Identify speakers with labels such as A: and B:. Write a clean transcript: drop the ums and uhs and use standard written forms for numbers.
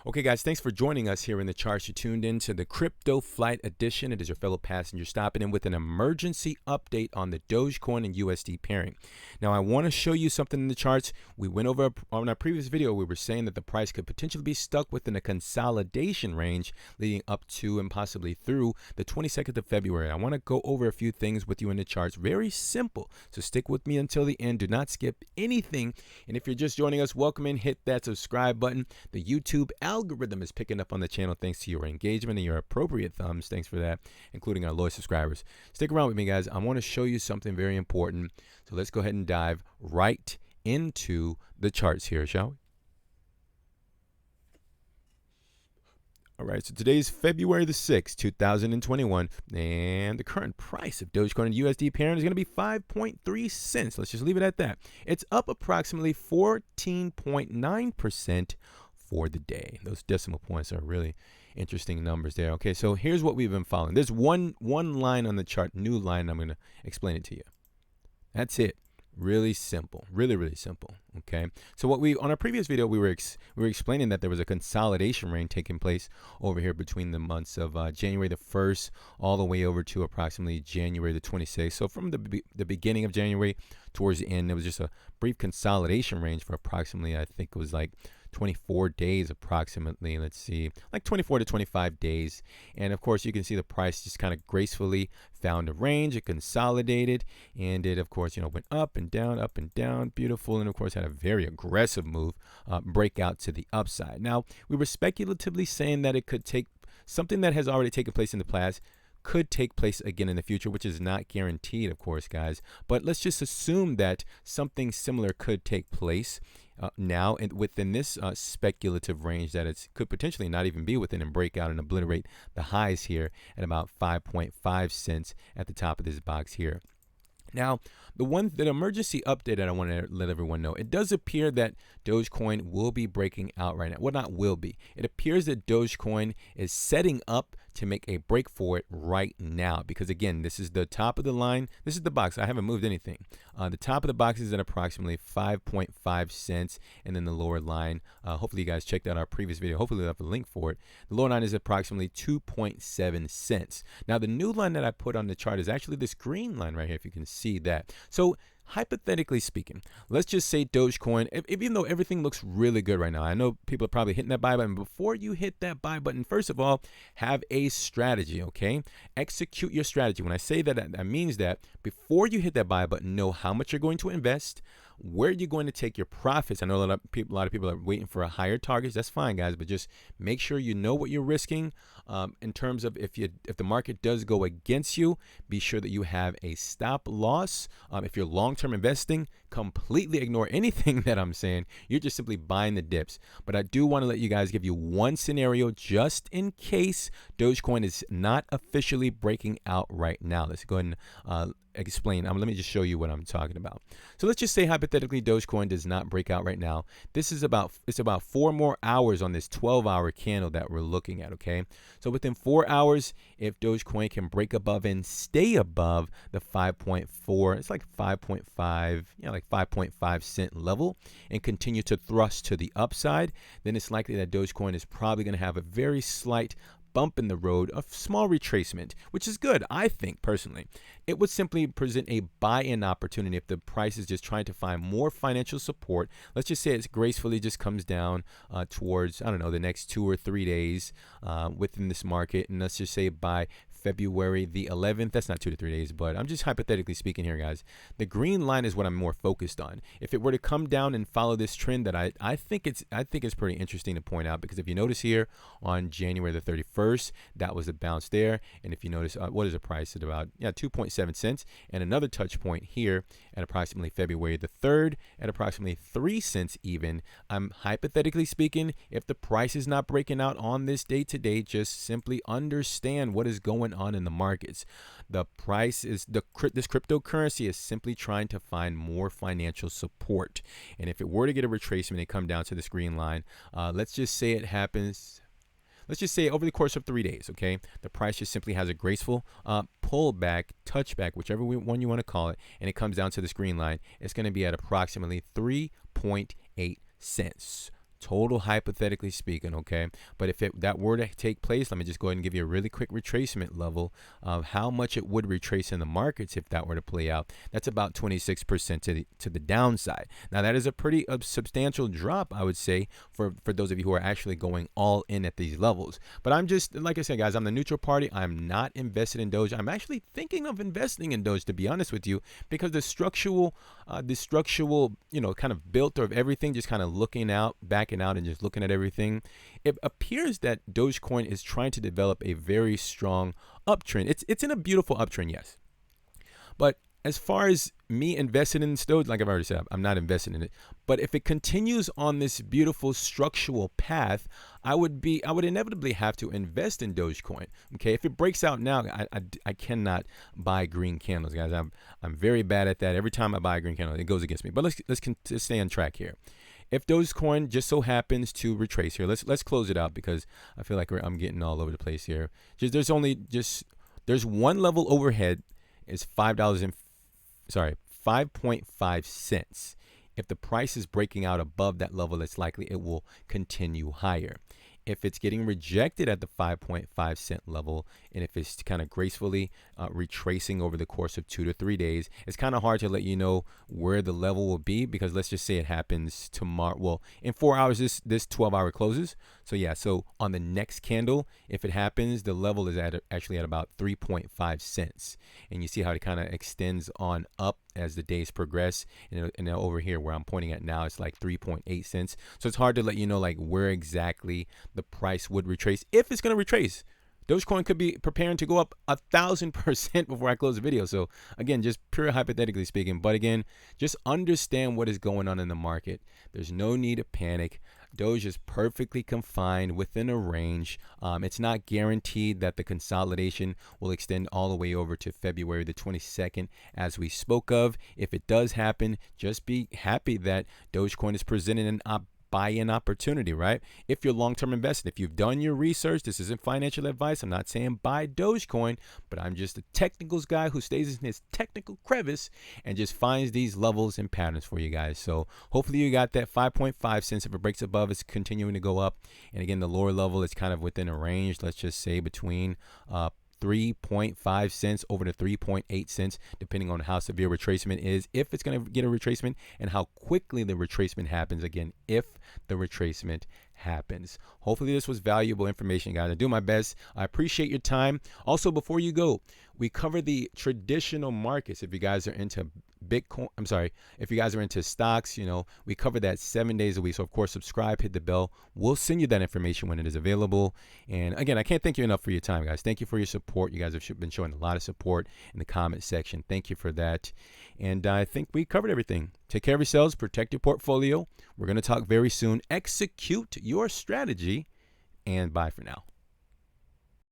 A: Okay, guys, thanks for joining us here in the charts. You tuned in to the Crypto Flight Edition. It is your fellow passenger stopping in with an emergency update on the Dogecoin and USD pairing. Now, I want to show you something in the charts. We went over on our previous video. We were saying that the price could potentially be stuck within a consolidation range leading up to and possibly through the 22nd of February. I want to go over a few things with you in the charts. Very simple. So stick with me until the end. Do not skip anything. And if you're just joining us, welcome in. Hit that subscribe button. The YouTube algorithm is picking up on the channel thanks to your engagement and your appropriate thumbs. Thanks for that, including our loyal subscribers. Stick around with me, guys. I want to show you something very important. So let's go ahead and dive right into the charts here, shall we? All right, so today's February the 6th, 2021, and the current price of Dogecoin and USD pairing is going to be 5.3 cents. Let's just leave it at that. It's up approximately 14.9% for the day. Those decimal points are really interesting numbers there. Okay, so here's what we've been following. There's one line on the chart, new line. I'm going to explain it to you. That's it. Really simple, really simple. Okay, so what we on our previous video we were explaining that there was a consolidation range taking place over here between the months of January the 1st all the way over to approximately January the 26th. So from the beginning of January towards the end, there was just a brief consolidation range for approximately, I think it was like 24 days approximately. Let's see, like 24 to 25 days. And of course, you can see the price just kind of gracefully found a range. It consolidated, and it, of course, went up and down, beautiful. And of course, had a very aggressive move, breakout to the upside. Now, we were speculatively saying that it could take something that has already taken place in the past could take place again in the future, which is not guaranteed, of course, guys. But let's just assume that something similar could take place now and within this speculative range that it could potentially not even be within and break out and obliterate the highs here at about 5.5 cents at the top of this box here. Now, the emergency update that I want to let everyone know, it does appear that Dogecoin will be breaking out right now. Well, not will be. It appears that Dogecoin is setting up to make a break for it right now, because again, this is the top of the line. This is the box. I haven't moved anything. The top of the box is at approximately 5.5 cents, and then the lower line, hopefully you guys checked out our previous video. Hopefully we'll have a link for it. The lower line is approximately 2.7 cents. Now, the new line that I put on the chart is actually this green line right here, if you can see that. So hypothetically speaking, let's just say Dogecoin, even though everything looks really good right now, I know people are probably hitting that buy button. Before you hit that buy button, first of all, have a strategy, okay? Execute your strategy. When I say that, that means that before you hit that buy button, know how much you're going to invest, where you're going to take your profits. I know a lot of people are waiting for a higher targets. That's fine, guys, but just make sure you know what you're risking. In terms of if the market does go against you, be sure that you have a stop loss. If you're long-term investing, completely ignore anything that I'm saying. You're just simply buying the dips. But I do want to let you guys give you one scenario just in case Dogecoin is not officially breaking out right now. Let's go ahead and explain. Let me just show you what I'm talking about. So let's just say hypothetically Dogecoin does not break out right now. It's about 4 more hours on this 12-hour candle that we're looking at, okay? So within 4 hours, if Dogecoin can break above and stay above the 5.4, it's like 5.5, like 5.5 cent level, and continue to thrust to the upside, then it's likely that Dogecoin is probably going to have a very slight bump in the road, a small retracement, which is good, I think, personally. It would simply present a buy-in opportunity if the price is just trying to find more financial support. Let's just say it gracefully just comes down towards, I don't know, the next 2 or 3 days within this market. And let's just say by February the 11th, that's not 2 to 3 days, but I'm just hypothetically speaking here, guys. The green line is what I'm more focused on. If it were to come down and follow this trend that I think it's pretty interesting to point out, because if you notice here on January the 31st, that was a bounce there. And if you notice, what is the price at about 2.7 cents, and another touch point here at approximately February the 3rd at approximately 3 cents even. I'm hypothetically speaking, if the price is not breaking out on this day to day, just simply understand what is going on in the markets. The price is this cryptocurrency is simply trying to find more financial support. And if it were to get a retracement and come down to this green line, let's just say it happens. Let's just say over the course of 3 days, okay, the price just simply has a graceful pullback, touchback, whichever one you want to call it, and it comes down to this green line. It's going to be at approximately 3.8 cents. Total hypothetically speaking, okay? But if that were to take place, let me just go ahead and give you a really quick retracement level of how much it would retrace in the markets if that were to play out. That's about 26% to the downside. Now, that is a pretty substantial drop, I would say, for those of you who are actually going all in at these levels. But I'm just, like I said, guys, I'm the neutral party. I'm not invested in Doge. I'm actually thinking of investing in Doge, to be honest with you, because the structural, kind of built of everything, just kind of looking out, backing out, and just looking at everything, it appears that Dogecoin is trying to develop a very strong uptrend. It's in a beautiful uptrend, yes. But as far as me invested in Doge, like I've already said, I'm not invested in it. But if it continues on this beautiful structural path, I would inevitably have to invest in Dogecoin. Okay, if it breaks out now, I cannot buy green candles, guys. I'm very bad at that. Every time I buy a green candle, it goes against me. But let's stay on track here. If Dogecoin just so happens to retrace here, let's close it out because I feel like I'm getting all over the place here. There's one level overhead is $5.5 cents. If the price is breaking out above that level, it's likely it will continue higher. If it's getting rejected at the 5.5 cent level, and if it's kind of gracefully retracing over the course of 2 to 3 days, it's kind of hard to let you know where the level will be, because let's just say it happens tomorrow. Well, in 4 hours, this 12-hour closes. So yeah, so on the next candle, if it happens, the level is actually at about 3.5 cents. And you see how it kind of extends on up as the days progress. And over here where I'm pointing at now, it's like 3.8 cents. So it's hard to let you know like where exactly the price would retrace, if it's going to retrace. Dogecoin could be preparing to go up 1,000% before I close the video. So again, just pure hypothetically speaking, but again, just understand what is going on in the market. There's no need to panic. Doge is perfectly confined within a range. It's not guaranteed that the consolidation will extend all the way over to February the 22nd, as we spoke of. If it does happen, just be happy that Dogecoin is presenting an buy-in opportunity, right? If you're long-term invested, if you've done your research, this isn't financial advice. I'm not saying buy Dogecoin, but I'm just a technicals guy who stays in his technical crevice and just finds these levels and patterns for you guys. So hopefully you got that 5.5 cents. If it breaks above, it's continuing to go up. And again, the lower level is kind of within a range, let's just say between 3.5 cents over to 3.8 cents, depending on how severe retracement is, if it's going to get a retracement, and how quickly the retracement happens. Again, if the retracement happens. Hopefully this was valuable information, guys. I do my best. I appreciate your time. Also, before you go, we cover the traditional markets. If you guys are into Bitcoin, if you guys are into stocks, we cover that 7 days a week. So of course, subscribe, hit the bell. We'll send you that information when it is available. And again, I can't thank you enough for your time, guys. Thank you for your support. You guys have been showing a lot of support in the comment section. Thank you for that. And I think we covered everything. Take care of yourselves, protect your portfolio. We're going to talk very soon. Execute your strategy, and bye for now.